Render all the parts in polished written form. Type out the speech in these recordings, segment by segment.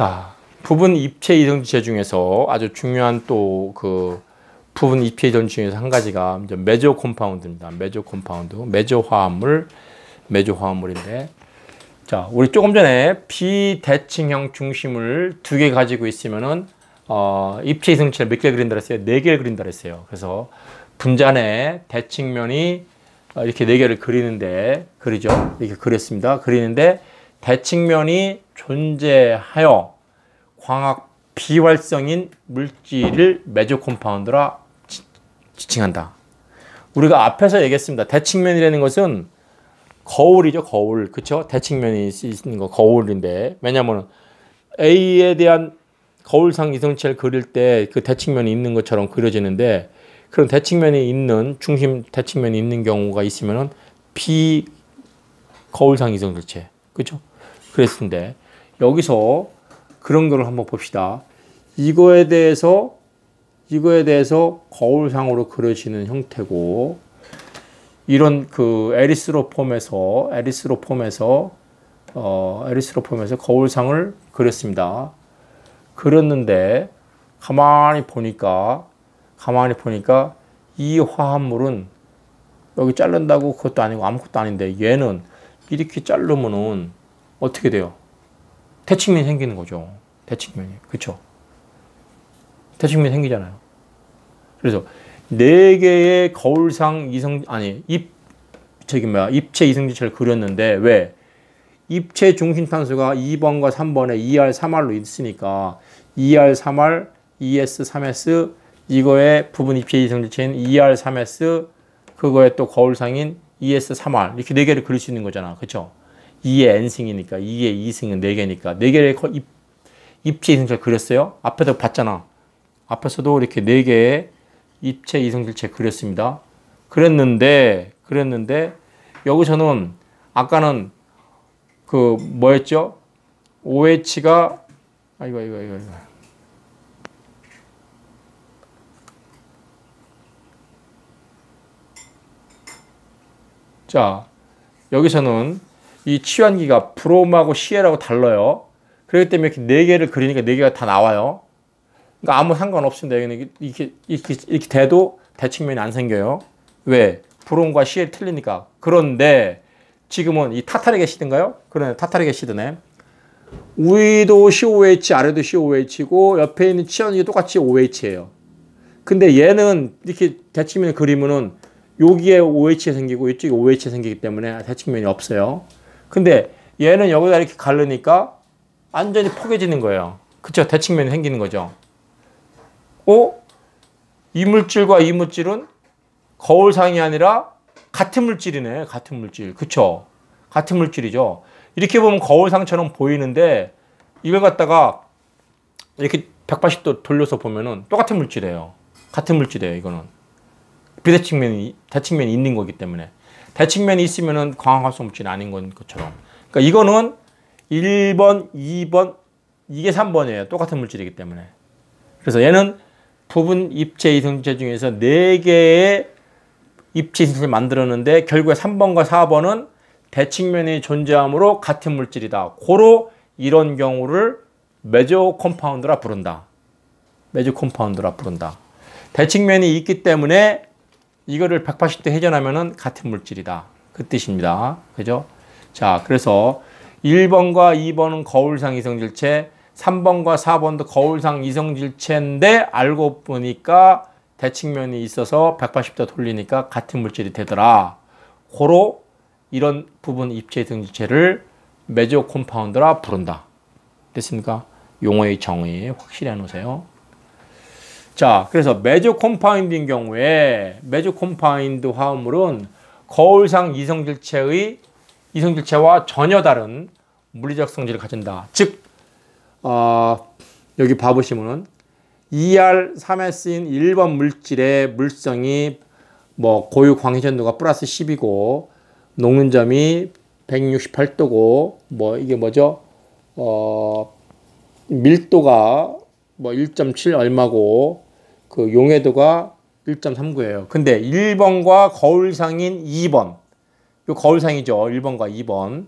자, 부분 입체 이성질체 중에서 아주 중요한 또 그 부분 입체 이성질체 중에서 한 가지가 이제 메조 컴파운드입니다. 메조 컴파운드, 메조 화합물인데, 자, 우리 조금 전에 비대칭형 중심을 2개 가지고 있으면은 입체 이성질체를 몇 개를 그린다 그랬어요? 4개를 그린다 그랬어요. 그래서 분자내 대칭면이 이렇게 4개를 그리는데, 그리죠? 이렇게 그렸습니다. 그리는데 대칭면이 존재하여 광학 비활성인 물질을 메조 컴파운드라 지칭한다. 우리가 앞에서 얘기했습니다. 대칭면이라는 것은 거울이죠, 거울. 그쵸? 대칭면이 있는 거, 거울인데. 왜냐면 A에 대한 거울상 이성체를 그릴 때 그 대칭면이 있는 것처럼 그려지는데, 그런 대칭면이 있는, 중심 대칭면이 있는 경우가 있으면은 비거울상 이성질체. 그죠? 그랬는데, 여기서 그런 거를 한번 봅시다. 이거에 대해서 거울상으로 그려지는 형태고, 이런 그 에리스로폼에서 거울상을 그렸습니다. 그렸는데, 가만히 보니까 이 화합물은 여기 자른다고 그것도 아니고 아무것도 아닌데, 얘는 이렇게 자르면은 어떻게 돼요? 대칭면이 생기는 거죠. 대칭면이. 그쵸? 대칭면이 생기잖아요. 그래서 4개의 거울상 입체 이성질체를 그렸는데, 왜? 입체 중심탄소가 2번과 3번에 2R, 3R로 있으니까 2R, 3R, 2S, 3S, 이거의 부분 입체 이성질체인 2R, 3S, 그거에 또 거울상인 2S, 3R, 이렇게 4개를 그릴 수 있는 거잖아. 그쵸? 2의 n승이니까, 2의 2승은 4개니까 4개의 입체 이성질체를 그렸어요. 앞에도 봤잖아. 앞에서도 이렇게 4개의 입체 이성질체 그렸습니다. 그랬는데 여기서는 아까는 그 뭐였죠? OH가 이거. 자, 여기서는 이 치환기가 브롬하고 CL하고 달라요. 그렇기 때문에 이렇게 4개를 그리니까 4개가 다 나와요. 그러니까 아무 상관없습니다. 이렇게 돼도 대칭면이 안 생겨요. 왜? 브롬과 CL 틀리니까. 그런데 지금은 이 타타릭 애시드인가요? 그러네, 타타릭 애시드네. 위도 COH, 아래도 COH고 옆에 있는 치환기 똑같이 OH예요. 근데 얘는 이렇게 대칭면을 그리면은 여기에 OH가 생기고 이쪽에 OH가 생기기 때문에 대칭면이 없어요. 근데 얘는 여기다 이렇게 가르니까 완전히 포개지는 거예요. 그쵸? 대칭면이 생기는 거죠. 이 물질과 이 물질은 거울상이 아니라 같은 물질이네. 같은 물질. 그쵸? 같은 물질이죠. 이렇게 보면 거울상처럼 보이는데 이걸 갖다가 이렇게 180도 돌려서 보면은 똑같은 물질이에요. 같은 물질이에요, 이거는. 대칭면이 있는 거기 때문에. 대칭면이 있으면은 광학활성 물질이 아닌 것처럼. 그러니까 이거는 1번, 2번, 이게 3번이에요. 똑같은 물질이기 때문에. 그래서 얘는 부분 입체 이성질체 중에서 4개의 입체 이성질체를 만들었는데 결국에 3번과 4번은 대칭면이 존재하므로 같은 물질이다. 고로 이런 경우를 메조 컴파운드라 부른다. 메조 컴파운드라 부른다. 대칭면이 있기 때문에 이거를 180도 회전하면은 같은 물질이다. 그 뜻입니다. 그죠? 자, 그래서 1번과 2번은 거울상 이성질체, 3번과 4번도 거울상 이성질체인데 알고 보니까 대칭면이 있어서 180도 돌리니까 같은 물질이 되더라. 고로 이런 부분 입체 이성질체를 메조 컴파운드라 부른다. 됐습니까? 용어의 정의 확실히 해놓으세요. 자, 그래서 메조 컴파운드인 경우에 메조 컴파운드 화합물은 거울상 이성질체와 전혀 다른 물리적 성질을 가진다. 즉, 여기 봐보시면은 ER3S인 1번 물질의 물성이 뭐 고유 광회전도가 플러스 10이고 녹는 점이 168도고 뭐 이게 뭐죠? 밀도가 뭐 1.7 얼마고 그 용해도가 1.39예요. 근데 1번과 거울상인 2번, 요 거울상이죠. 1번과 2번.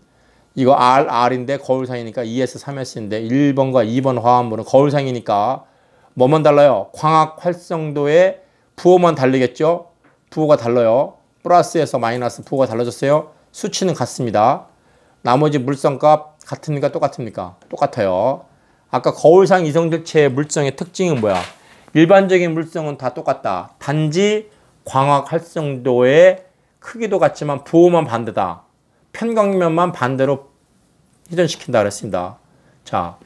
이거 R인데 거울상이니까 2S, 3S인데 1번과 2번 화합물은 거울상이니까 뭐만 달라요? 광학 활성도의 부호만 다르겠죠? 부호가 달라요. 플러스에서 마이너스 부호가 달라졌어요. 수치는 같습니다. 나머지 물성값 같습니까? 똑같습니까? 똑같아요. 아까 거울상 이성질체의 물성의 특징은 뭐야? 일반적인 물성은 다 똑같다. 단지 광학 활성도의 크기도 같지만 부호만 반대다. 편광면만 반대로 회전시킨다 그랬습니다. 자,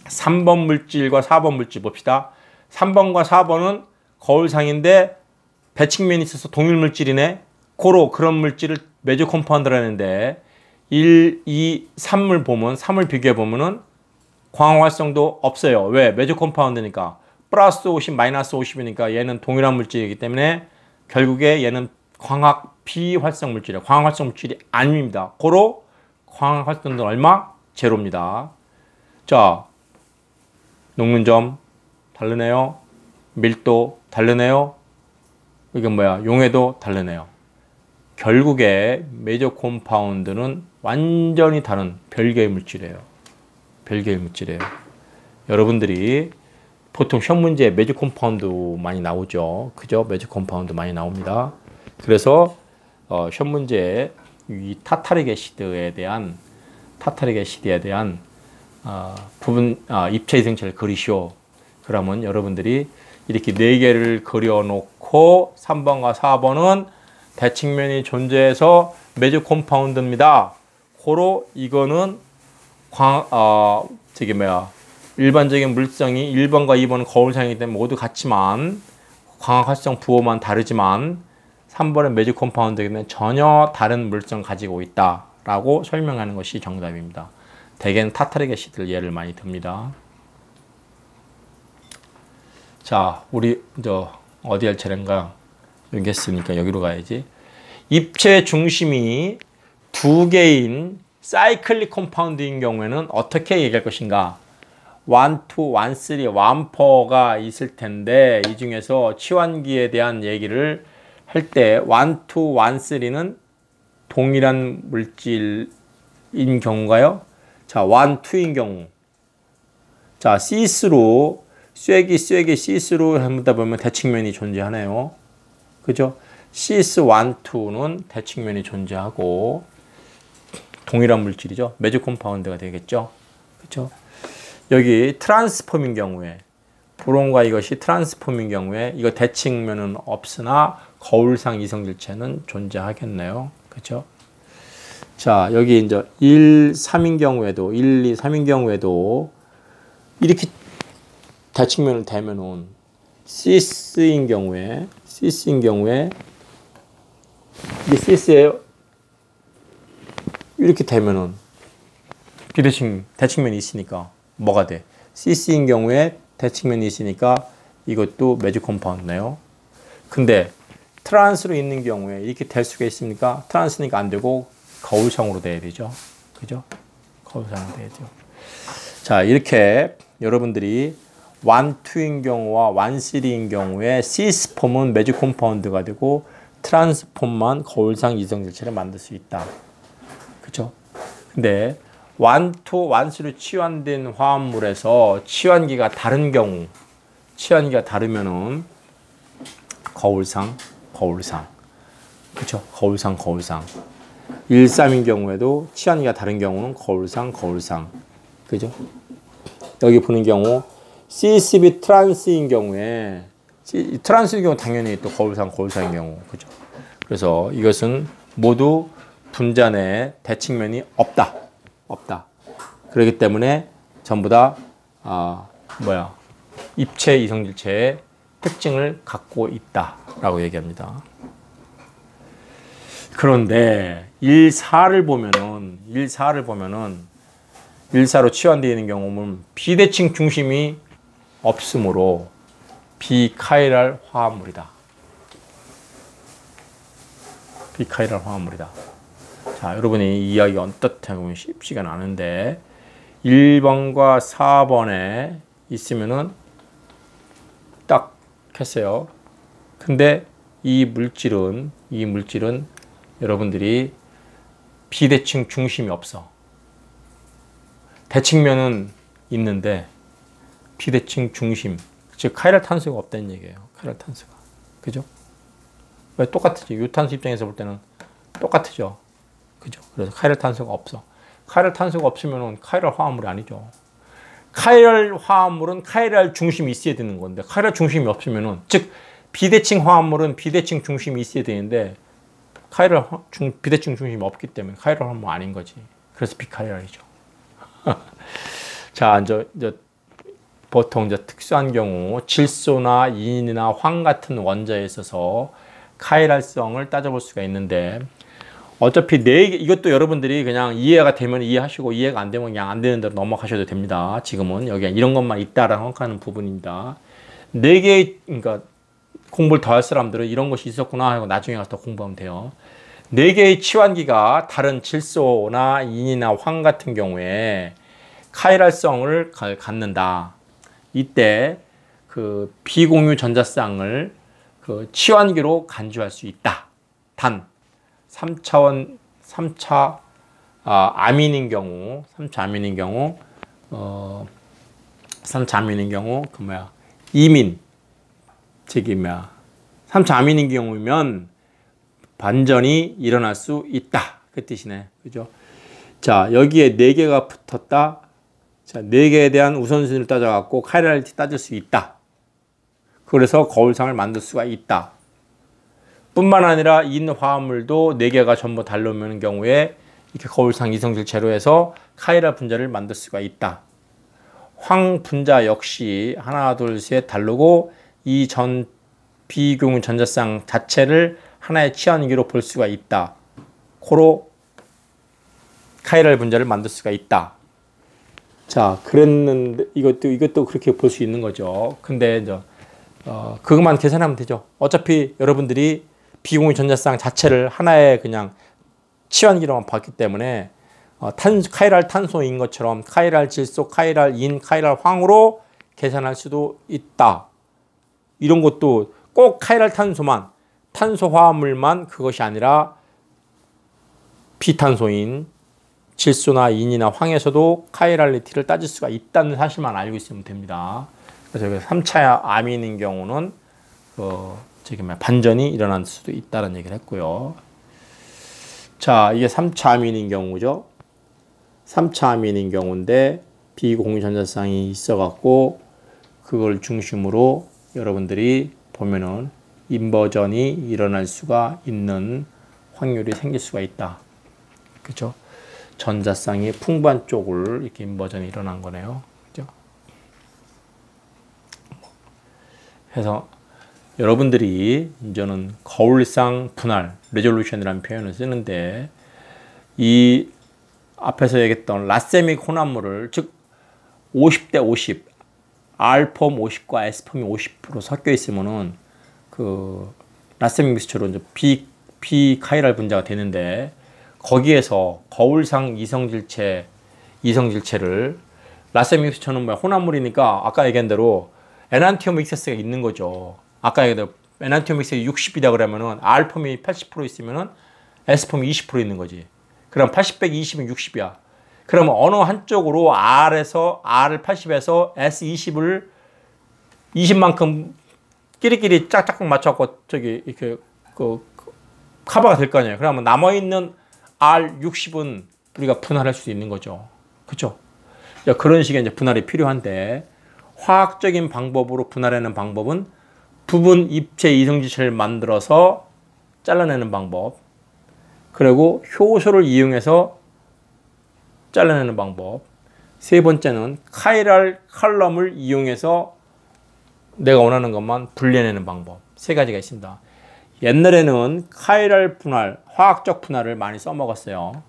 3번 물질과 4번 물질 봅시다. 3번과 4번은 거울상인데 대칭면이 있어서 동일 물질이네. 그런 물질을 매주 컴파운드라 하는데 1, 2, 3을 보면 3을 비교해 보면은 광학 활성도 없어요. 왜? 매주 컴파운드니까. 플러스 50, 마이너스 50이니까 얘는 동일한 물질이기 때문에 결국에 얘는 광학 비활성 물질이에요. 광학 활성 물질이 아닙니다. 고로 광학 활성도는 얼마? 제로입니다. 자, 녹는 점 다르네요. 밀도 다르네요. 이건 뭐야? 용해도 다르네요. 결국에 메이저 컴파운드는 완전히 다른 별개의 물질이에요. 별개의 물질이에요. 여러분들이 보통 시험 문제에 메이저 컴파운드 많이 나오죠. 그죠? 메이저 컴파운드 많이 나옵니다. 그래서 시험 문제에 이 타타릭 애시드에 대한 입체 이성체를 그리시오. 그러면 여러분들이 이렇게 4개를 그려놓고 3번과 4번은 대칭면이 존재해서 메이저 컴파운드입니다. 고로 이거는 일반적인 물성이 1번과 2번은 거울상이기 때문에 모두 같지만 광학 활성 부호만 다르지만 3번은 메이저 컴파운드이기 때문에 전혀 다른 물성 가지고 있다라고 설명하는 것이 정답입니다. 대개는 타타릭 애시드를 예를 많이 듭니다. 자, 우리 어디 할 차례인가? 여기 했으니까 여기로 가야지. 입체 중심이 2개인 사이클릭 컴파운드인 경우에는 어떻게 얘기할 것인가? 1, 2, 1, 3, 1, 4가 있을 텐데 이 중에서 치환기에 대한 얘기를 할 때 1, 2, 1, 3는 동일한 물질인 경우가요? 자, 1, 2인 경우. 자, 시스루 쇠기 시스루 하다 보면 대칭면이 존재하네요. 그죠? 시스 1, 2는 대칭면이 존재하고 동일한 물질이죠. 메이저 컴파운드가 되겠죠. 그죠? 여기 트랜스폼인 경우에 브론과 이것이 트랜스폼인 경우에 이거 대칭면은 없으나 거울상 이성질체는 존재하겠네요. 그죠? 자, 여기 이제 1, 3인 경우에도 1, 2, 3인 경우에도 이렇게 대칭면을 대면은 시스인 경우에 이게 시스예요. 이렇게 되면은 대칭면이 있으니까 뭐가 돼? 시스인 경우에 대칭면이 있으니까 이것도 메이저 컴파운드네요. 근데 트랜스로 있는 경우에 이렇게 될 수가 있습니까? 트랜스니까 안 되고 거울상으로 돼야 되죠. 그죠? 거울상으로 돼야죠. 자, 이렇게 여러분들이 1, 2인 경우와 1, 3인 경우에 시스폼은 메이저 컴파운드가 되고 트랜스폼만 거울상 이성질체를 만들 수 있다. 그죠? 근데 1, 2, 1, 3로 치환된 화합물에서 치환기가 다른 경우, 치환기가 다르면은 거울상. 그죠? 거울상. 1, 3인 경우에도 치환기가 다른 경우는 거울상. 그죠? 여기 보는 경우 CCB 트랜스인 경우에 트랜스인 경우 당연히 또 거울상인 경우. 그죠? 그래서 이것은 모두 분자 내에 대칭면이 없다. 그렇기 때문에 전부 다 입체 이성질체의 특징을 갖고 있다라고 얘기합니다. 그런데 1, 4를 보면은 1사로 치환되어 있는 경우는 비대칭 중심이 없으므로 비카이랄 화합물이다. 자, 여러분이 이 이야기 언뜻하게 보면 쉽지가 않은데 1번과 4번에 있으면은 딱 했어요. 근데 이 물질은 여러분들이 비대칭 중심이 없어. 대칭면은 있는데 비대칭 중심, 즉 카이랄 탄소가 없다는 얘기예요. 카이랄 탄소가. 그죠? 왜 똑같지? 유탄소 입장에서 볼 때는 똑같죠. 그죠? 그래서 카이랄 탄소가 없어. 카이랄 탄소가 없으면 카이랄 화합물이 아니죠. 카이랄 화합물은 카이랄 중심이 있어야 되는 건데 카이랄 중심이 없으면은, 즉 비대칭 화합물은 비대칭 중심이 있어야 되는데 비대칭 중심이 없기 때문에 카이랄 화합물 아닌 거지. 그래서 비카이랄이죠. 자, 이제 보통 특수한 경우 질소나 인이나 황 같은 원자에 있어서 카이랄성을 따져볼 수가 있는데, 어차피 이것도 여러분들이 그냥 이해가 되면 이해하시고 이해가 안 되면 그냥 안 되는 대로 넘어가셔도 됩니다. 지금은 여기 이런 것만 있다라고 생각하는 부분입니다. 4개의, 그러니까 공부를 더 할 사람들은 이런 것이 있었구나 하고 나중에 가서 더 공부하면 돼요. 4개의 치환기가 다른 질소나 인이나 황 같은 경우에 카이랄성을 갖는다. 이때 그 비공유 전자쌍을 그 치환기로 간주할 수 있다. 단 3차 아민인 경우, 3차 아민인 경우, 이민, 3차 아민인 경우면 반전이 일어날 수 있다. 그 뜻이네. 그죠? 자, 여기에 4개가 붙었다. 자, 4개에 대한 우선순위를 따져갖고 카이랄리티 따질 수 있다. 그래서 거울상을 만들 수가 있다. 뿐만 아니라 인 화합물도 4개가 전부 달려오는 경우에 이렇게 거울상 이성질체로 해서 카이랄 분자를 만들 수가 있다. 황 분자 역시 하나, 둘, 셋 다르고 이 비공유 전자쌍 자체를 하나의 치환기로 볼 수가 있다. 코로 카이랄 분자를 만들 수가 있다. 자, 그랬는데 이것도 그렇게 볼 수 있는 거죠. 근데 이제 그것만 계산하면 되죠. 어차피 여러분들이 비공유 전자쌍 자체를 하나의 그냥 치환기로만 봤기 때문에 카이랄 탄소인 것처럼 카이랄 질소, 카이랄 인, 카이랄 황으로 계산할 수도 있다. 이런 것도 꼭 카이랄 탄소만, 탄소 화합물만 그것이 아니라 비탄소인 질소나 인이나 황에서도 카이랄리티를 따질 수가 있다는 사실만 알고 있으면 됩니다. 그래서 여기 3차 아민인 경우는 반전이 일어날 수도 있다는 얘기를 했고요. 자, 이게 3차 아민인 경우죠. 3차 아민인 경우인데 비공유 전자쌍이 있어갖고 그걸 중심으로 여러분들이 보면은 인버전이 일어날 수가 있는 확률이 생길 수가 있다. 그렇죠? 전자쌍이 풍부한 쪽을 이렇게 인버전이 일어난 거네요. 그죠? 그래서 여러분들이 이제는 거울상 분할, 레졸루션이라는 표현을 쓰는데 이 앞에서 얘기했던 라세믹 혼합물을, 즉 50대 50, R폼 50과 S폼이 50% 섞여 있으면은 그 라세믹 믹스처로 이제 비카이랄 분자가 되는데, 거기에서 거울상 이성질체를 라세믹 믹스처는 혼합물이니까 아까 얘기한 대로 에난티움 믹스가 있는 거죠. 아까 얘기한 대로 에난티움 믹스가 60이다 그러면은 R폼이 80% 있으면은 S폼이 20% 있는 거지. 그럼 80 빼기 20은 60이야. 그러면 어느 한쪽으로 R을 80에서 S 20을 20만큼 끼리끼리 짝짝 맞춰갖고 이렇게 커버가 될 거 아니에요. 그러면 남아있는 R 60은 우리가 분할할 수 있는 거죠. 그렇죠? 그런 식의 이제 분할이 필요한데, 화학적인 방법으로 분할하는 방법은 부분 입체 이성질체를 만들어서 잘라내는 방법, 그리고 효소를 이용해서 잘라내는 방법, 세 번째는 카이랄 칼럼을 이용해서 내가 원하는 것만 분리해내는 방법, 3가지가 있습니다. 옛날에는 카이랄 분할, 화학적 분할을 많이 써먹었어요.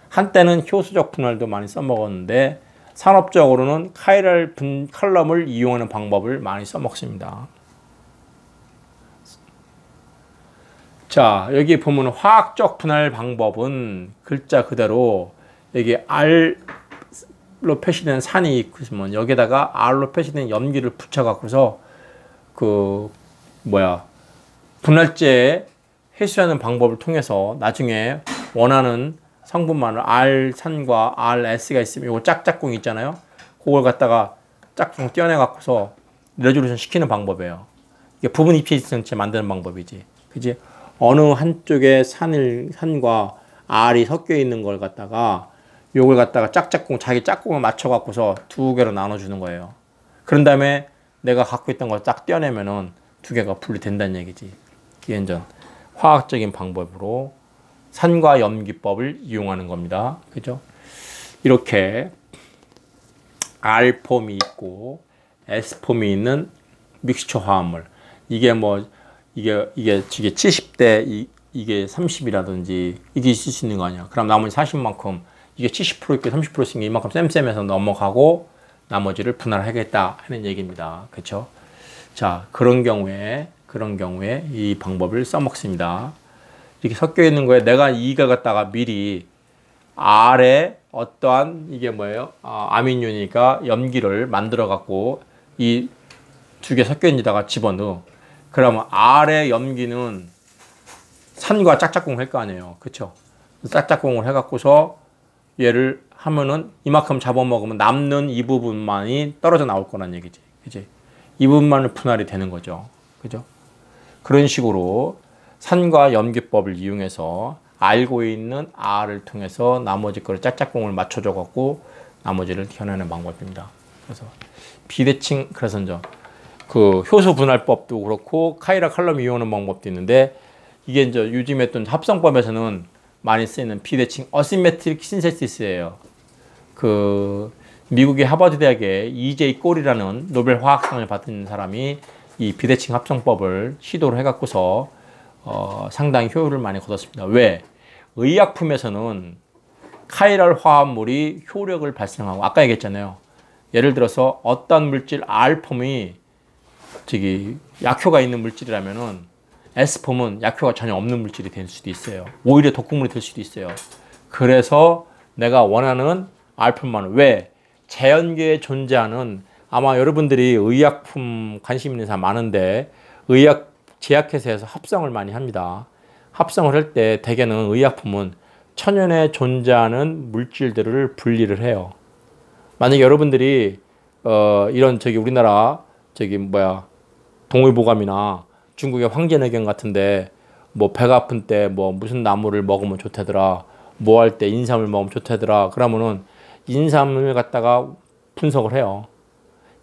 한때는 효소적 분할도 많이 써먹었는데 산업적으로는 카이랄 칼럼을 이용하는 방법을 많이 써먹습니다. 자, 여기 보면 화학적 분할 방법은 글자 그대로 여기 R로 표시된 산이 있으면 여기다가 R로 표시된 염기를 붙여갖고서 분할제에 해수하는 방법을 통해서 나중에 원하는 성분만을 R산과 RS가 있으면 요거 짝짝꿍 있잖아요. 그걸 갖다가 짝꿍 떼어내 갖고서 레졸루션 시키는 방법이에요. 이게 부분 입체지성체 만드는 방법이지. 그지? 어느 한쪽에 산과 R이 섞여 있는 걸 갖다가 요걸 갖다가 짝짝꿍 자기 짝꿍을 맞춰 갖고서 두 개로 나눠 주는 거예요. 그런 다음에 내가 갖고 있던 걸 딱 떼어내면은 두 개가 분리된다는 얘기지. 이게 이제 화학적인 방법으로 산과 염기법을 이용하는 겁니다. 그죠? 이렇게 R폼이 있고 S폼이 있는 믹스처 화합물. 이게 뭐 이게 70대 이게 30이라든지 이게 있을 수 있는 거 아니야. 그럼 나머지 40만큼 이게 70% 있고 30% 있으니까 이만큼 쌤쌤해서 넘어가고 나머지를 분할하겠다 하는 얘기입니다. 그렇죠? 자, 그런 경우에 이 방법을 써먹습니다. 이렇게 섞여 있는 거에 내가 이걸 갖다가 미리 R에 어떠한 이게 뭐예요? 아민유니까 염기를 만들어 갖고 이 두 개 섞여 있는 데다가 집어넣어. 그러면 R의 염기는 산과 짝짝꿍 할 거 아니에요. 그쵸? 짝짝꿍을 해갖고서 얘를 하면은 이만큼 잡아먹으면 남는 이 부분만이 떨어져 나올 거란 얘기지. 그치? 이 부분만을 분할이 되는 거죠. 그죠? 그런 식으로 산과 염기법을 이용해서 알고 있는 R을 통해서 나머지 거를 짝짝꿍을 맞춰줘 갖고 나머지를 튀어내는 방법입니다. 그래서 비대칭, 그래서 이제 그 효소 분할법도 그렇고 카이라 칼럼 이용하는 방법도 있는데 이게 이제 요즘에 어떤 합성법에서는 많이 쓰이는 비대칭 어시메트릭 신세시스예요. 그 미국의 하버드 대학의 E.J. 꼴이라는 노벨 화학상을 받은 사람이 이 비대칭 합성법을 시도를 해갖고서 상당히 효율을 많이 거뒀습니다. 왜? 의약품에서는 카이랄 화합물이 효력을 발생하고 아까 얘기했잖아요. 예를 들어서 어떤 물질 R폼이 약효가 있는 물질이라면은 S폼은 약효가 전혀 없는 물질이 될 수도 있어요. 오히려 독극물이 될 수도 있어요. 그래서 내가 원하는 R폼만은 왜? 자연계에 존재하는 아마 여러분들이 의약품 관심 있는 사람 많은데 의약 제약회사에서 합성을 많이 합니다. 합성을 할 때 대개는 의약품은 천연에 존재하는 물질들을 분리를 해요. 만약에 여러분들이 이런 우리나라 동의보감이나 중국의 황제내경 같은데 뭐 배가 아픈 때 뭐 무슨 나무를 먹으면 좋다더라, 뭐 할 때 인삼을 먹으면 좋다더라, 그러면은 인삼을 갖다가 분석을 해요.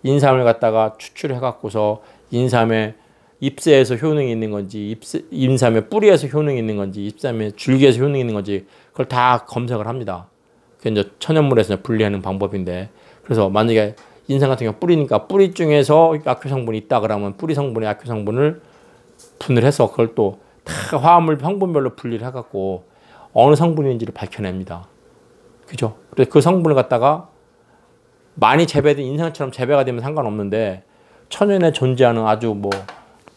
인삼을 갖다가 추출해 갖고서 인삼의 잎새에서 효능이 있는 건지, 인삼의 뿌리에서 효능이 있는 건지, 잎삼의 줄기에서 효능이 있는 건지 그걸 다 검색을 합니다. 그게 이제 천연물에서 분리하는 방법인데, 그래서 만약에 인삼 같은 경우 뿌리니까 뿌리 중에서 약효 성분이 있다 그러면 뿌리 성분의 약효 성분을 분해해서 그걸 또 다 화합물 성분별로 분리를 해갖고 어느 성분인지를 밝혀냅니다. 그죠? 그래서 그 성분을 갖다가 많이 재배된 인삼처럼 재배가 되면 상관없는데 천연에 존재하는 아주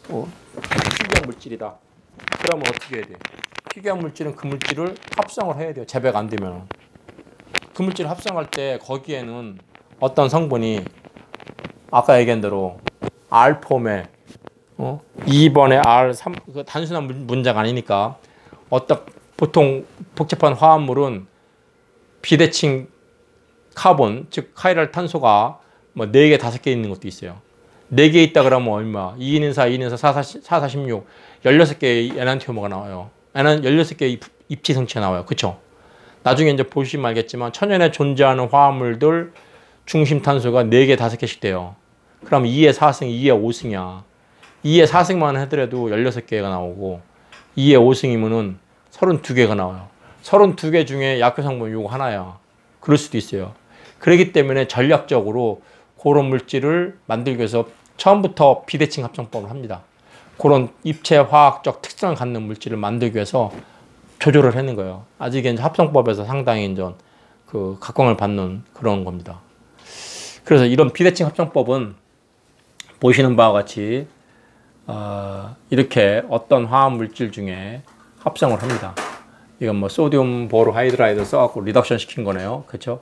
희귀한 물질이다. 그러면 어떻게 해야 돼? 희귀한 물질은 그 물질을 합성을 해야 돼요. 재배가 안 되면. 그 물질을 합성할 때 거기에는 어떤 성분이 아까 얘기한 대로 R폼에 2번에 R3 그 단순한 문자가 아니니까 보통 복잡한 화합물은 비대칭 카본 즉 카이랄 탄소가 4개 5개 있는 것도 있어요. 4개 있다 그러면 얼마? 2는 4, 2는 4, 4, 4, 16 16개의 에난티오머가 나와요. 16개의 입지성체가 나와요. 그쵸? 나중에 이제 보시면 알겠지만 천연에 존재하는 화합물들 중심 탄소가 4개 5개씩 돼요. 그럼 2의 4승, 2의 5승이야. 2의 4승만 하더라도 16개가 나오고 2의 5승이면은 32개가 나와요. 32개 중에 약효 성분 요거 하나야. 그럴 수도 있어요. 그렇기 때문에 전략적으로 그런 물질을 만들기 위해서 처음부터 비대칭 합성법을 합니다. 그런 입체 화학적 특성을 갖는 물질을 만들기 위해서 조절을 하는 거예요. 아직 이제 합성법에서 상당히 이제 그 각광을 받는 그런 겁니다. 그래서 이런 비대칭 합성법은 보시는 바와 같이 이렇게 어떤 화학 물질 중에 합성을 합니다. 이건 소디움 보로하이드라이드 써갖고 리덕션 시킨 거네요. 그렇죠?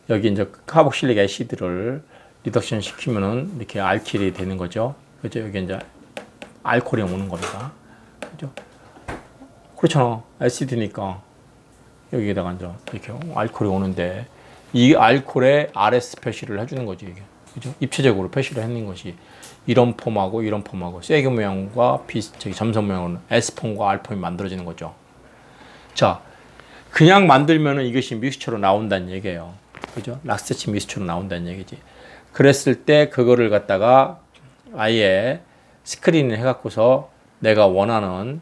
여기 이제 카복실릭 애시드를 리덕션 시키면은 이렇게 알킬이 되는 거죠. 그렇죠? 여기 이제 알코올이 오는 겁니다. 그렇죠? 그렇잖아. 애시드니까 여기에다가 이제 이렇게 알코올이 오는데 이 알코올에 RS 표시를 해주는 거지 이게. 그죠? 입체적으로 표시를 해놓는 것이 이런 폼하고 이런 폼하고 세균 모양과 점선 모양으로 S폼과 R폼이 만들어지는 거죠. 자, 그냥 만들면은 이것이 믹스처로 나온다는 얘기예요. 그죠? 락스테치 믹스처로 나온다는 얘기지. 그랬을 때 그거를 갖다가 아예 스크린을 해갖고서 내가 원하는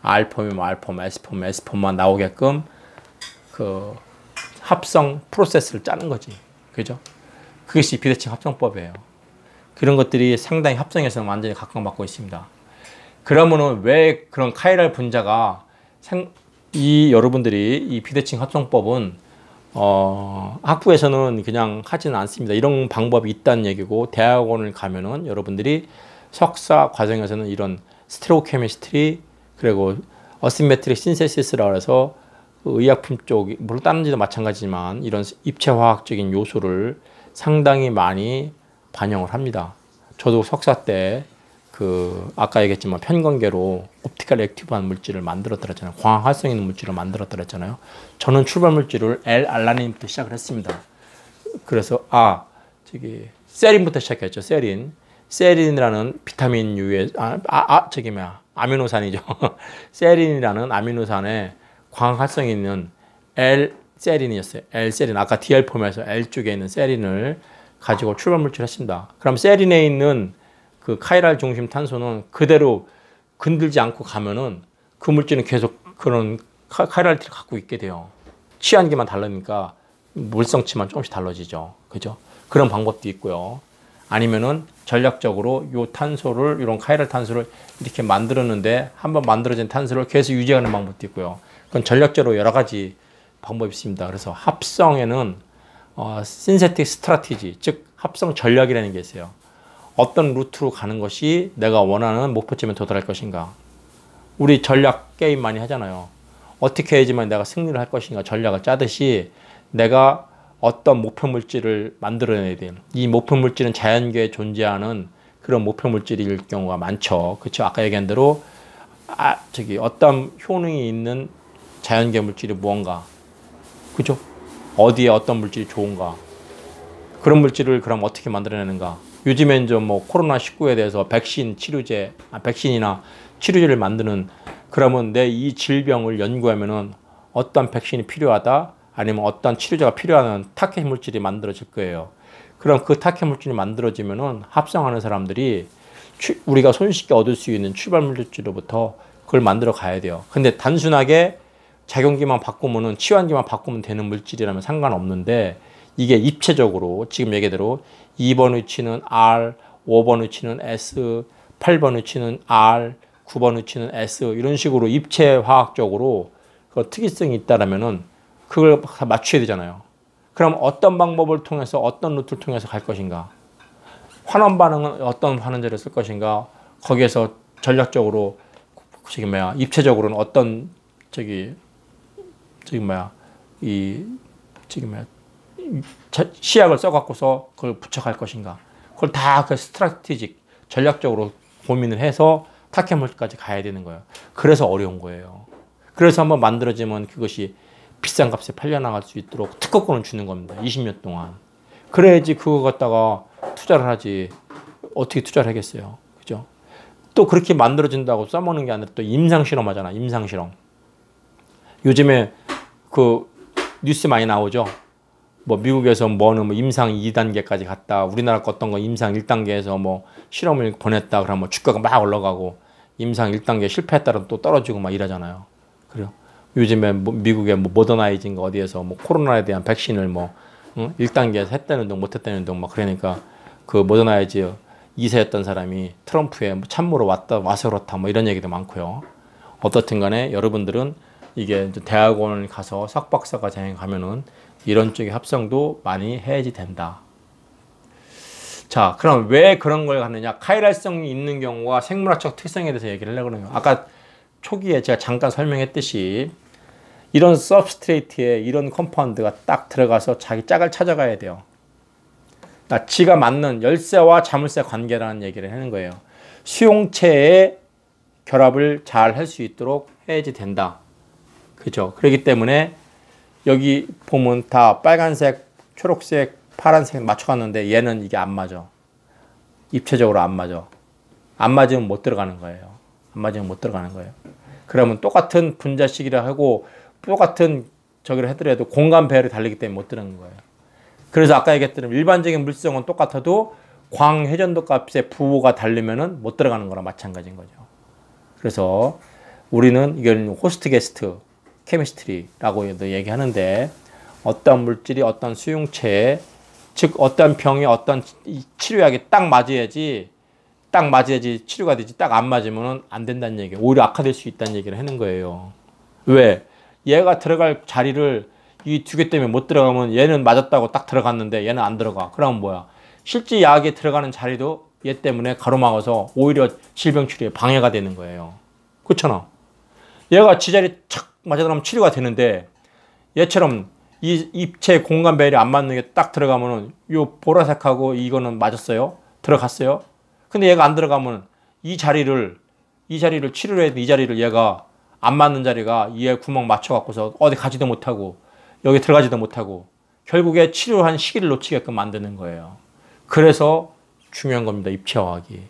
R폼이면 R폼, S폼, S폼만 나오게끔 그 합성 프로세스를 짜는 거지. 그죠? 그것이 비대칭 합성법이에요. 그런 것들이 상당히 합성에서는 완전히 각광받고 있습니다. 그러면은 왜 그런 카이랄 분자가 여러분들이 이 비대칭 합성법은 학부에서는 그냥 하지는 않습니다. 이런 방법이 있다는 얘기고 대학원을 가면은 여러분들이 석사 과정에서는 이런 스테레오케미스트리 그리고 어시메트릭 신세시스라고 해서 의약품 쪽 물론 다른 데도 마찬가지지만 이런 입체화학적인 요소를 상당히 많이 반영을 합니다. 저도 석사 때 아까 얘기했지만 편건계로 옵티컬 액티브한 물질을 만들었더랬잖아요. 광학 활성 있는 물질을 만들었더랬잖아요. 저는 출발 물질을 L-알라닌부터 시작을 했습니다. 그래서 세린부터 시작했죠. 세린이라는 비타민 U의 아미노산이죠. 세린이라는 아미노산에 광학 활성이 있는 L-세린이었어요. L-세린 아까 D알폼에서 L 쪽에 있는 세린을 가지고 출발 물질을 했습니다. 그럼 세린에 있는 그 카이랄 중심 탄소는 그대로 건들지 않고 가면은 그 물질은 계속 그런 카이랄티를 갖고 있게 돼요. 취한기만 다르니까 물성치만 조금씩 달라지죠. 그죠? 그런 방법도 있고요. 아니면은 전략적으로 요 탄소를, 이런 카이랄 탄소를 이렇게 만들었는데 한번 만들어진 탄소를 계속 유지하는 방법도 있고요. 그건 전략적으로 여러 가지 방법이 있습니다. 그래서 합성에는 신세틱 스트라티지, 즉 합성 전략이라는 게 있어요. 어떤 루트로 가는 것이 내가 원하는 목표점에 도달할 것인가. 우리 전략 게임 많이 하잖아요. 어떻게 해야지만 내가 승리를 할 것인가 전략을 짜듯이 내가 어떤 목표 물질을 만들어내야 돼요. 이 목표 물질은 자연계에 존재하는 그런 목표 물질일 경우가 많죠. 그렇죠? 아까 얘기한 대로 어떤 효능이 있는 자연계 물질이 무언가. 그죠? 어디에 어떤 물질이 좋은가. 그런 물질을 그럼 어떻게 만들어내는가. 요즘엔 좀 코로나19에 대해서 백신이나 치료제를 만드는, 그러면 내 이 질병을 연구하면은 어떤 백신이 필요하다, 아니면 어떤 치료제가 필요한 타켓 물질이 만들어질 거예요. 그럼 그 타켓 물질이 만들어지면은 합성하는 사람들이 우리가 손쉽게 얻을 수 있는 출발 물질로부터 그걸 만들어 가야 돼요. 근데 단순하게 작용기만 바꾸면은 치환기만 바꾸면 되는 물질이라면 상관없는데, 이게 입체적으로 지금 얘기대로 2번 위치는 R, 5번 위치는 S, 8번 위치는 R, 9번 위치는 S, 이런 식으로 입체화학적으로 그 특이성이 있다라면은 그걸 다 맞춰야 되잖아요. 그럼 어떤 방법을 통해서 어떤 루트를 통해서 갈 것인가? 환원 반응은 어떤 환원제를 쓸 것인가? 거기에서 전략적으로 입체적으로는 어떤 시약을 써갖고서 그걸 부착할 것인가. 그걸 다 그 스트라티직 전략적으로 고민을 해서 타켓물까지 가야 되는 거예요. 그래서 어려운 거예요. 그래서 한번 만들어지면 그것이 비싼 값에 팔려나갈 수 있도록 특허권을 주는 겁니다. 20년 동안. 그래야지 그거 갖다가 투자를 하지. 어떻게 투자를 하겠어요. 그죠? 또 그렇게 만들어진다고 써먹는 게 아니라 또 임상실험 하잖아. 임상실험. 요즘에 그 뉴스 많이 나오죠. 미국에서 임상 2단계까지 갔다. 우리나라 어떤 거 임상 1단계에서 실험을 보냈다. 그러면 주가가 막 올라가고, 임상 1단계 실패했다면 또 떨어지고 막 이러잖아요. 그래요. 요즘에 미국의 모더나이징가 어디에서 코로나에 대한 백신을 1단계에서 했다는 둥 못했다는 둥 그러니까 그 모더나이즈 2세였던 사람이 트럼프에 참모로 와서 그렇다 이런 얘기도 많고요. 어떻든 간에 여러분들은 이게 대학원을 가서 석박사과정에 가면은 이런 쪽의 합성도 많이 해야지 된다. 자, 그럼 왜 그런 걸 하느냐? 카이랄성이 있는 경우와 생물학적 특성에 대해서 얘기를 하려고 하는 거예요. 아까 초기에 제가 잠깐 설명했듯이 이런 서브스트레이트에 이런 컴파운드가 딱 들어가서 자기 짝을 찾아가야 돼요. 그러니까 지가 맞는 열쇠와 자물쇠 관계라는 얘기를 하는 거예요. 수용체의 결합을 잘 할 수 있도록 해야지 된다. 그죠? 그렇기 때문에 여기 보면 다 빨간색, 초록색, 파란색 맞춰갔는데 얘는 이게 안 맞아. 입체적으로 안 맞아. 안 맞으면 못 들어가는 거예요. 안 맞으면 못 들어가는 거예요. 그러면 똑같은 분자식이라 하고 똑같은 저기를 해더라도 공간 배열이 다르기 때문에 못 들어가는 거예요. 그래서 아까 얘기했던 일반적인 물성은 똑같아도 광회전도 값의 부호가 다르면은 못 들어가는 거랑 마찬가지인 거죠. 그래서 우리는 이건 호스트 게스트 케미스트리라고 얘기하는데 어떤 물질이 어떤 수용체에 즉 어떤 병에 어떤 치료약이 딱 맞아야지 치료가 되지 딱 안 맞으면 안 된다는 얘기예요. 오히려 악화될 수 있다는 얘기를 하는 거예요. 왜? 얘가 들어갈 자리를 이 두 개 때문에 못 들어가면 얘는 맞았다고 딱 들어갔는데 얘는 안 들어가. 그러면 뭐야? 실제 약에 들어가는 자리도 얘 때문에 가로막아서 오히려 질병 치료에 방해가 되는 거예요. 그렇잖아. 얘가 지자리 착 맞아 들어가면 치료가 되는데 얘처럼 이 입체 공간 배열이 안 맞는 게 딱 들어가면은 요 보라색하고 이거는 맞았어요. 들어갔어요. 근데 얘가 안 들어가면 이 자리를 치료를 해야 돼. 이 자리를 얘가 안 맞는 자리가 얘 구멍 맞춰 갖고서 어디 가지도 못하고 여기 들어가지도 못하고 결국에 치료한 시기를 놓치게끔 만드는 거예요. 그래서 중요한 겁니다. 입체화학이.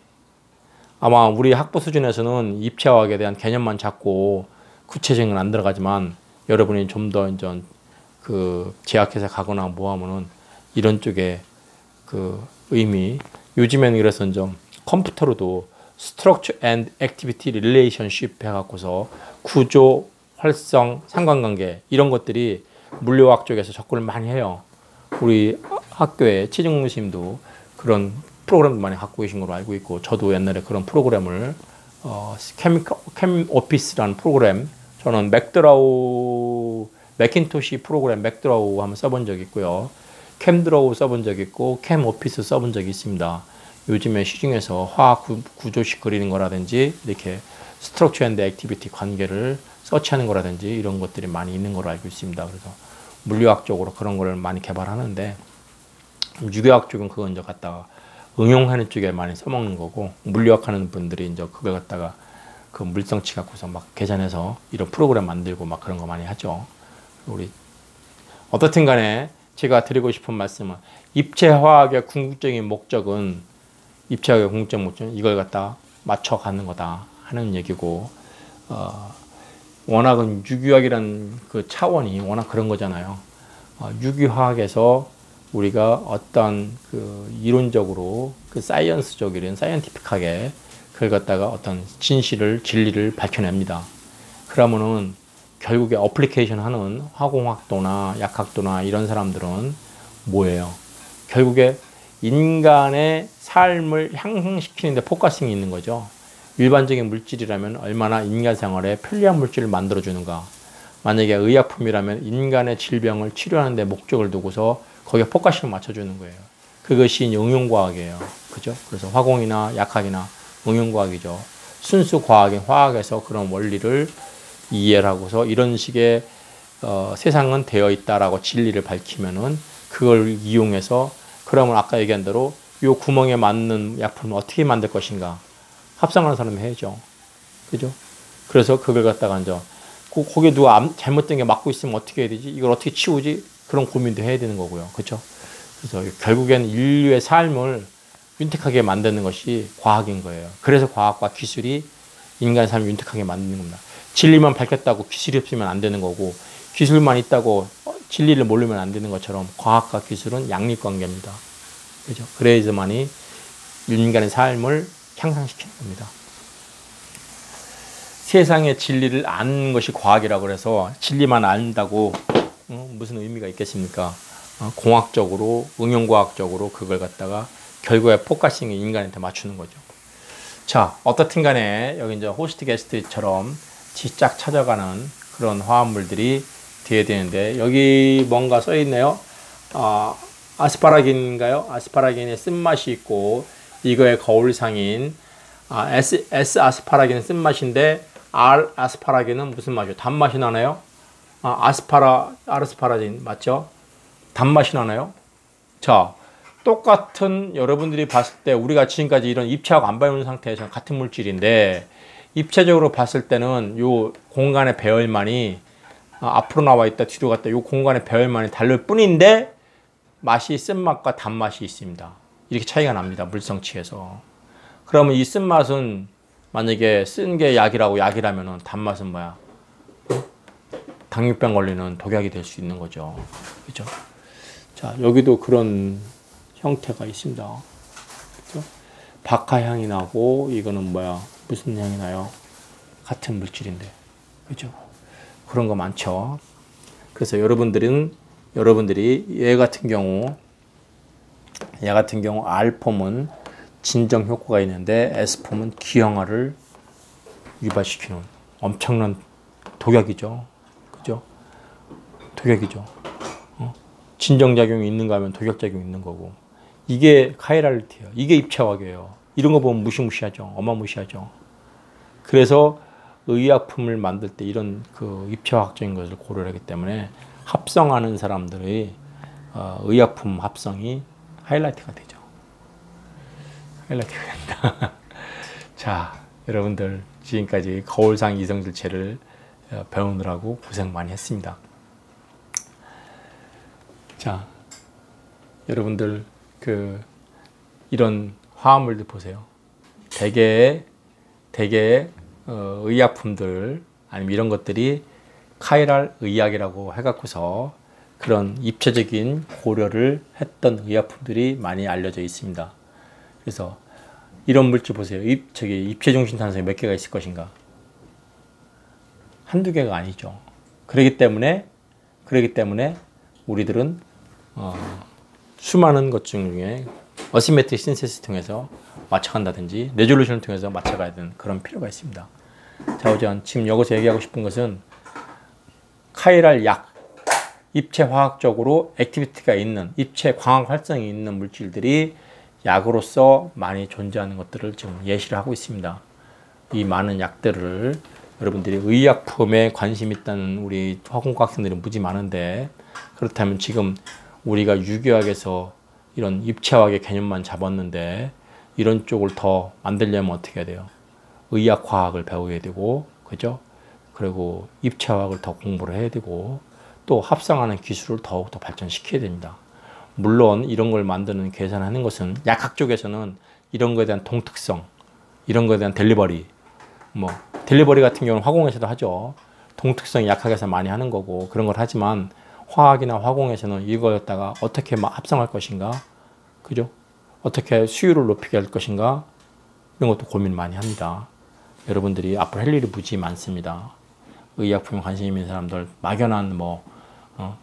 아마 우리 학부 수준에서는 입체화학에 대한 개념만 잡고 구체적인 건 안 들어가지만 여러분이 좀 더 이제 그 제약회사 가거나 뭐 하면은 이런 쪽에 그 의미 요즘에는 그래서 좀 컴퓨터로도 Structure and Activity Relationship 해갖고서 구조, 활성, 상관관계 이런 것들이 물리화학 쪽에서 접근을 많이 해요. 우리 학교에 치증 교수님도 그런 프로그램도 많이 갖고 계신 걸로 알고 있고 저도 옛날에 그런 프로그램을 캠 오피스라는 프로그램 저는 맥킨토시 프로그램 맥드라우 한번 써본 적이 있고요. 캠드로우 써본 적이 있고 캠 오피스 써본 적이 있습니다. 요즘에 시중에서 화학 구조식 그리는 거라든지 이렇게 스트럭처 앤드 액티비티 관계를 서치하는 거라든지 이런 것들이 많이 있는 걸로 알고 있습니다. 그래서 물리학적으로 그런 거를 많이 개발하는데 유기학 쪽은 그건 이제 갖다가 응용하는 쪽에 많이 써먹는 거고 물리학 하는 분들이 이제 그걸 갖다가 그 물성치 갖고서 막 계산해서 이런 프로그램 만들고 막 그런 거 많이 하죠. 우리 어떻든 간에 제가 드리고 싶은 말씀은 입체화학의 궁극적인 목적은 이걸 갖다 맞춰가는 거다 하는 얘기고 워낙은 유기화학이라는 그 차원이 워낙 그런 거잖아요. 유기화학에서 우리가 어떤 그 이론적으로 그 사이언스적인 사이언티픽하게 그걸 갖다가 어떤 진리를 밝혀냅니다. 그러면은 결국에 어플리케이션 하는 화공학도나 약학도나 이런 사람들은 뭐예요? 결국에 인간의 삶을 향상시키는 데 포커싱이 있는 거죠. 일반적인 물질이라면 얼마나 인간 생활에 편리한 물질을 만들어주는가. 만약에 의약품이라면 인간의 질병을 치료하는 데 목적을 두고서 거기에 포커싱을 맞춰주는 거예요. 그것이 응용과학이에요. 그죠? 그래서 화공이나 약학이나 응용과학이죠. 순수 과학인 화학에서 그런 원리를 이해를 하고서 이런 식의 세상은 되어 있다라고 진리를 밝히면은 그걸 이용해서 그러면 아까 얘기한 대로 요 구멍에 맞는 약품을 어떻게 만들 것인가 합성하는 사람이 해야죠. 그죠? 그래서 그걸 갖다가 이제 거기에 누가 잘못된 게 맞고 있으면 어떻게 해야 되지? 이걸 어떻게 치우지? 그런 고민도 해야 되는 거고요. 그렇죠? 그래서 결국엔 인류의 삶을 윤택하게 만드는 것이 과학인 거예요. 그래서 과학과 기술이 인간의 삶을 윤택하게 만드는 겁니다. 진리만 밝혔다고 기술이 없으면 안 되는 거고 기술만 있다고 진리를 모르면 안 되는 것처럼 과학과 기술은 양립관계입니다. 그죠? 그래야지만이 인간의 삶을 향상시키는 겁니다. 세상의 진리를 아는 것이 과학이라고 해서 진리만 안다고 무슨 의미가 있겠습니까? 공학적으로, 응용과학적으로 그걸 갖다가 결국에 포커싱이 인간한테 맞추는 거죠. 자, 어떻든 간에 여기 이제 호스트 게스트처럼 쫙 찾아가는 그런 화합물들이 돼야 되는데 여기 뭔가 써 있네요. 아스파라긴인가요? 아스파라긴의 쓴맛이 있고 이거의 거울상인 S 아스파라긴은 쓴맛인데 R 아스파라긴은 무슨 맛이요? 단맛이 나나요? 아스파라긴 맞죠? 단맛이 나나요? 자, 똑같은 여러분들이 봤을 때 우리가 지금까지 이런 입체하고 안 배우는 상태에서 같은 물질인데 입체적으로 봤을 때는 요 공간의 배열만이 앞으로 나와 있다 뒤로 갔다 이 공간의 배열만이 다를 뿐인데 맛이 쓴맛과 단맛이 있습니다. 이렇게 차이가 납니다. 물성치에서. 그러면 이 쓴맛은 만약에 쓴 게 약이라면 단맛은 뭐야? 당뇨병 걸리는 독약이 될 수 있는 거죠. 그죠? 자, 여기도 그런 형태가 있습니다. 그죠? 박하향이 나고, 이거는 뭐야? 무슨 향이 나요? 같은 물질인데. 그죠? 그런 거 많죠. 그래서 여러분들이 얘 같은 경우 R폼은 진정 효과가 있는데 S폼은 기형아를 유발시키는 엄청난 독약이죠. 그죠? 독약이죠. 진정작용이 있는가 하면 독약작용이 있는 거고. 이게 카이랄리티예요. 이게 입체화학이에요. 이런 거 보면 무시무시하죠. 어마무시하죠. 그래서 의약품을 만들 때 이런 그 입체화학적인 것을 고려를 하기 때문에 합성하는 사람들의 의약품 합성이 하이라이트가 되죠. 하이라이트가 됩니다. 자, 여러분들 지금까지 거울상 이성질체를 배우느라고 고생 많이 했습니다. 자, 여러분들 이런 화합물들 보세요. 대개의 의약품들 아니면 이런 것들이 카이랄 의약이라고 해갖고서 그런 입체적인 고려를 했던 의약품들이 많이 알려져 있습니다. 그래서 이런 물질 보세요. 입체중심탄소에 몇 개가 있을 것인가? 한두 개가 아니죠. 그렇기 때문에 우리들은 수많은 것 중에 어시메트릭 신세시스 통해서 맞춰간다든지 레졸루션을 통해서 맞춰가야 되는 그런 필요가 있습니다. 자, 우선 지금 여기서 얘기하고 싶은 것은 카이랄 약, 입체 화학적으로 액티비티가 있는, 입체 광학 활성이 있는 물질들이 약으로서 많이 존재하는 것들을 지금 예시를 하고 있습니다. 이 많은 약들을 여러분들이 의약품에 관심 있다는 우리 화공과 학생들이 무지 많은데, 그렇다면 지금 우리가 유기학에서 이런 입체화학의 개념만 잡았는데 이런 쪽을 더 만들려면 어떻게 해야 돼요? 의학화학을 배워야 되고, 그죠? 그리고 입체화학을 더 공부를 해야 되고, 또 합성하는 기술을 더욱더 발전시켜야 됩니다. 물론 이런 걸 만드는 계산하는 것은 약학 쪽에서는 이런 거에 대한 동특성, 이런 거에 대한 델리버리, 델리버리 같은 경우는 화공에서도 하죠. 동특성이 약학에서 많이 하는 거고 그런 걸 하지만 화학이나 화공에서는 이걸 갖다가 어떻게 합성할 것인가, 그죠? 어떻게 수율을 높이게 할 것인가, 이런 것도 고민 많이 합니다. 여러분들이 앞으로 할 일이 무지 많습니다. 의약품에 관심 있는 사람들 막연한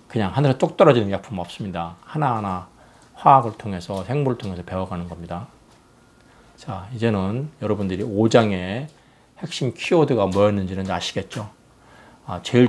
그냥 하늘에 뚝 떨어지는 약품 없습니다. 하나하나 화학을 통해서 생물을 통해서 배워가는 겁니다. 자, 이제는 여러분들이 5장의 핵심 키워드가 뭐였는지는 아시겠죠? 제일